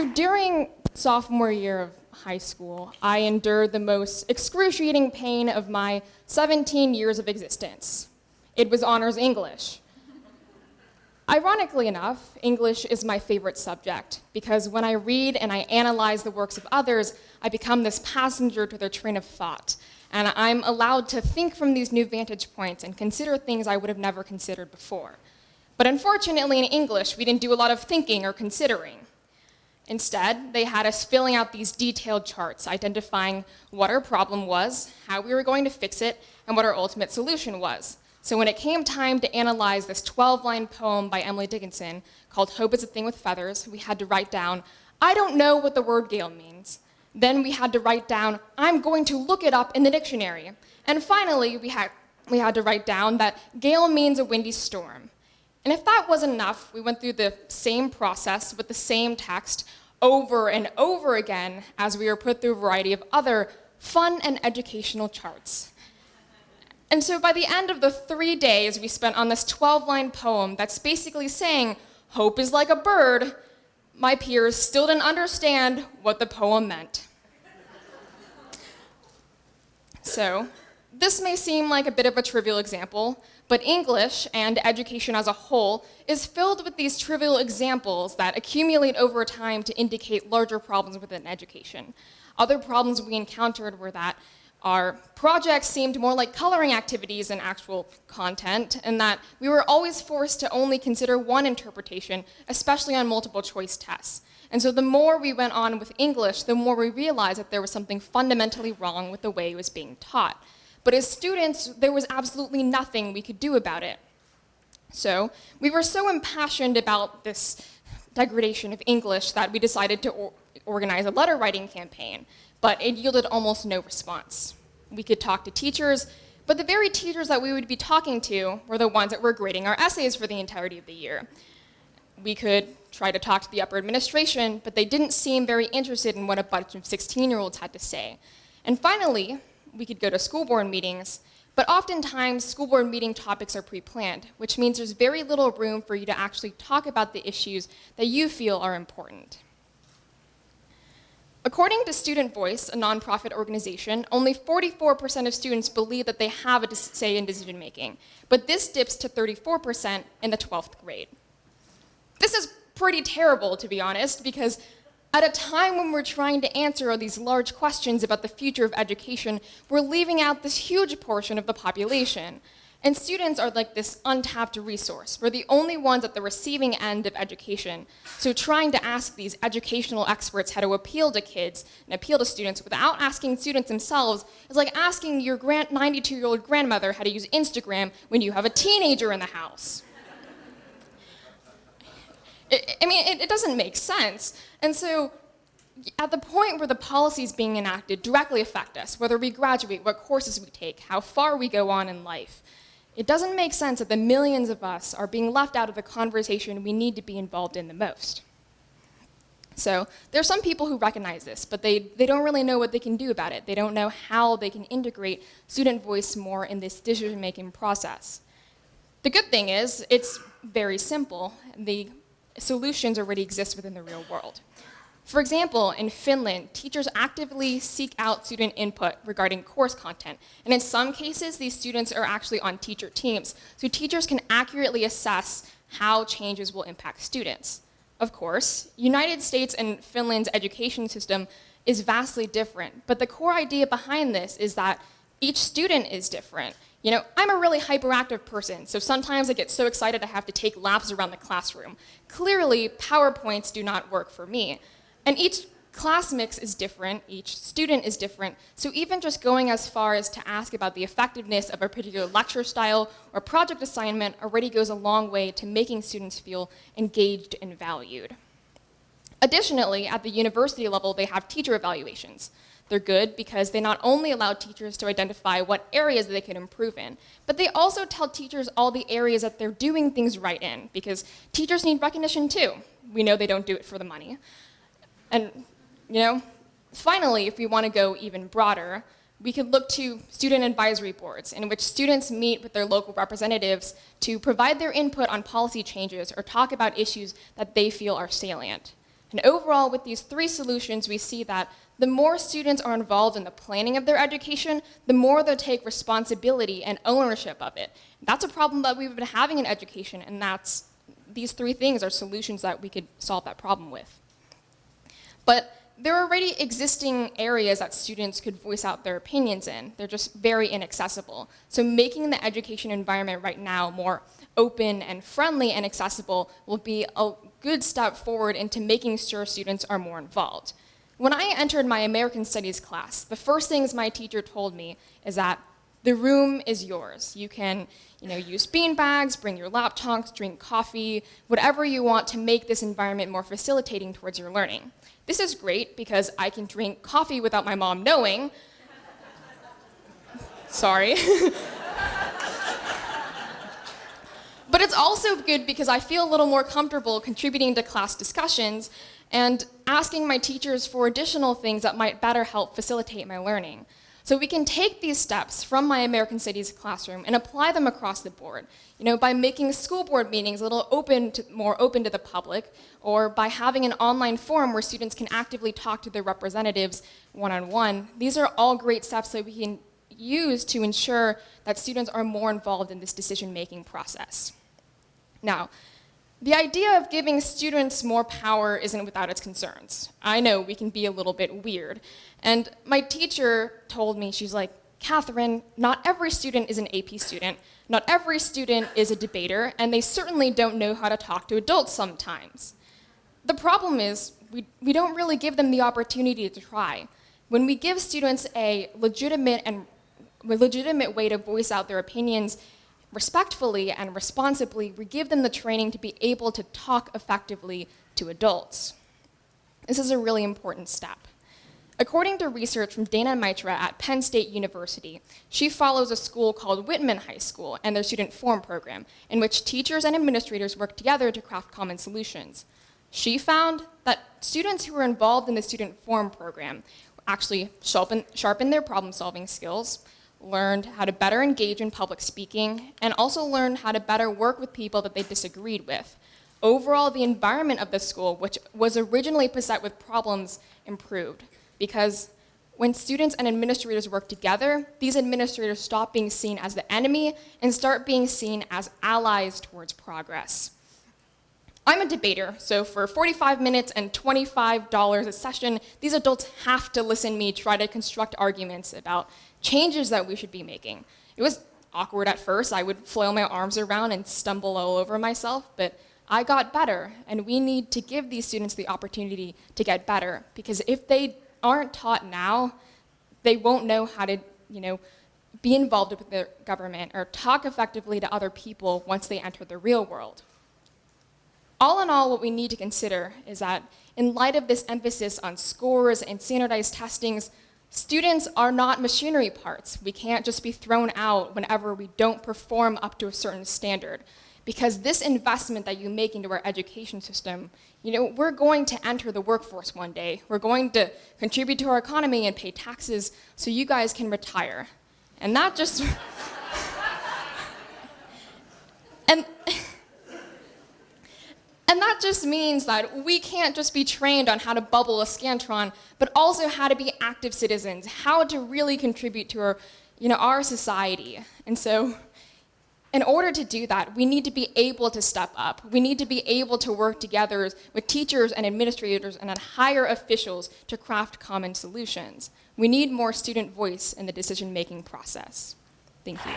So during sophomore year of high school, I endured the most excruciating pain of my 17 years of existence. It was honors English. Ironically enough, English is my favorite subject because when I read and I analyze the works of others, I become this passenger to their train of thought. And I'm allowed to think from these new vantage points and consider things I would have never considered before. But unfortunately in English, we didn't do a lot of thinking or considering. Instead, they had us filling out these detailed charts, identifying what our problem was, how we were going to fix it, and what our ultimate solution was. So when it came time to analyze this 12-line poem by Emily Dickinson called Hope is a Thing with Feathers, we had to write down, I don't know what the word gale means. Then we had to write down, I'm going to look it up in the dictionary. And finally, we had to write down that gale means a windy storm. And if that wasn't enough, we went through the same process with the same text over and over again as we were put through a variety of other fun and educational charts. And so by the end of the 3 days we spent on this 12-line poem that's basically saying, hope is like a bird, my peers still didn't understand what the poem meant. So, this may seem like a bit of a trivial example, but English and education as a whole is filled with these trivial examples that accumulate over time to indicate larger problems within education. Other problems we encountered were that our projects seemed more like coloring activities than actual content, and that we were always forced to only consider one interpretation, especially on multiple choice tests. And so the more we went on with English, the more we realized that there was something fundamentally wrong with the way it was being taught. But as students, there was absolutely nothing we could do about it. So we were so impassioned about this degradation of English that we decided to organize a letter writing campaign, but it yielded almost no response. We could talk to teachers, but the very teachers that we would be talking to were the ones that were grading our essays for the entirety of the year. We could try to talk to the upper administration, but they didn't seem very interested in what a bunch of 16-year-olds had to say. And finally, we could go to school board meetings, but oftentimes school board meeting topics are pre-planned, which means there's very little room for you to actually talk about the issues that you feel are important. According to Student Voice, a nonprofit organization, only 44% of students believe that they have a say in decision making, but this dips to 34% in the 12th grade. This is pretty terrible, to be honest, because at a time when we're trying to answer all these large questions about the future of education, we're leaving out this huge portion of the population. And students are like this untapped resource. We're the only ones at the receiving end of education. So trying to ask these educational experts how to appeal to kids and appeal to students without asking students themselves is like asking your 92-year-old grandmother how to use Instagram when you have a teenager in the house. It doesn't make sense. And so at the point where the policies being enacted directly affect us, whether we graduate, what courses we take, how far we go on in life, it doesn't make sense that the millions of us are being left out of the conversation we need to be involved in the most. So there are some people who recognize this, but they don't really know what they can do about it. They don't know how they can integrate student voice more in this decision-making process. The good thing is, it's very simple. The solutions already exist within the real world. For example, in Finland, teachers actively seek out student input regarding course content, and in some cases, these students are actually on teacher teams, so teachers can accurately assess how changes will impact students. Of course, United States and Finland's education system is vastly different, but the core idea behind this is that each student is different. You know, I'm a really hyperactive person, so sometimes I get so excited I have to take laps around the classroom. Clearly, PowerPoints do not work for me. And each class mix is different, each student is different, so even just going as far as to ask about the effectiveness of a particular lecture style or project assignment already goes a long way to making students feel engaged and valued. Additionally, at the university level, they have teacher evaluations. They're good because they not only allow teachers to identify what areas they can improve in, but they also tell teachers all the areas that they're doing things right in, because teachers need recognition too. We know they don't do it for the money. And, finally, if we want to go even broader, we could look to student advisory boards in which students meet with their local representatives to provide their input on policy changes or talk about issues that they feel are salient. And overall, with these 3 solutions, we see that the more students are involved in the planning of their education, the more they'll take responsibility and ownership of it. That's a problem that we've been having in education, and these 3 things are solutions that we could solve that problem with. But there are already existing areas that students could voice out their opinions in. They're just very inaccessible. So making the education environment right now more open and friendly and accessible will be a good step forward into making sure students are more involved. When I entered my American Studies class, the first things my teacher told me is that the room is yours. You can use bean bags, bring your laptops, drink coffee, whatever you want to make this environment more facilitating towards your learning. This is great because I can drink coffee without my mom knowing. Sorry. But it's also good because I feel a little more comfortable contributing to class discussions and asking my teachers for additional things that might better help facilitate my learning. So we can take these steps from my American Studies classroom and apply them across the board, by making school board meetings a little more open to the public, or by having an online forum where students can actively talk to their representatives one-on-one. These are all great steps that we can use to ensure that students are more involved in this decision-making process. Now, the idea of giving students more power isn't without its concerns. I know we can be a little bit weird. And my teacher told me, she's like, Catherine, not every student is an AP student, not every student is a debater, and they certainly don't know how to talk to adults sometimes. The problem is, we don't really give them the opportunity to try. When we give students a legitimate way to voice out their opinions, respectfully and responsibly, we give them the training to be able to talk effectively to adults. This is a really important step. According to research from Dana Mitra at Penn State University, she follows a school called Whitman High School and their student forum program, in which teachers and administrators work together to craft common solutions. She found that students who were involved in the student forum program actually sharpened their problem-solving skills, learned how to better engage in public speaking, and also learned how to better work with people that they disagreed with. Overall, the environment of the school, which was originally beset with problems, improved. Because when students and administrators work together, these administrators stop being seen as the enemy and start being seen as allies towards progress. I'm a debater, so for 45 minutes and $25 a session, these adults have to listen to me try to construct arguments about changes that we should be making. It was awkward at first. I would flail my arms around and stumble all over myself, but I got better, and we need to give these students the opportunity to get better, because if they aren't taught now, they won't know how to, be involved with their government or talk effectively to other people once they enter the real world. All in all, what we need to consider is that in light of this emphasis on scores and standardized testings, students are not machinery parts. We can't just be thrown out whenever we don't perform up to a certain standard. Because this investment that you make into our education system, we're going to enter the workforce one day. We're going to contribute to our economy and pay taxes so you guys can retire. And that just... And that just means that we can't just be trained on how to bubble a Scantron, but also how to be active citizens, how to really contribute to our society. And so, in order to do that, we need to be able to step up. We need to be able to work together with teachers and administrators and higher officials to craft common solutions. We need more student voice in the decision-making process. Thank you.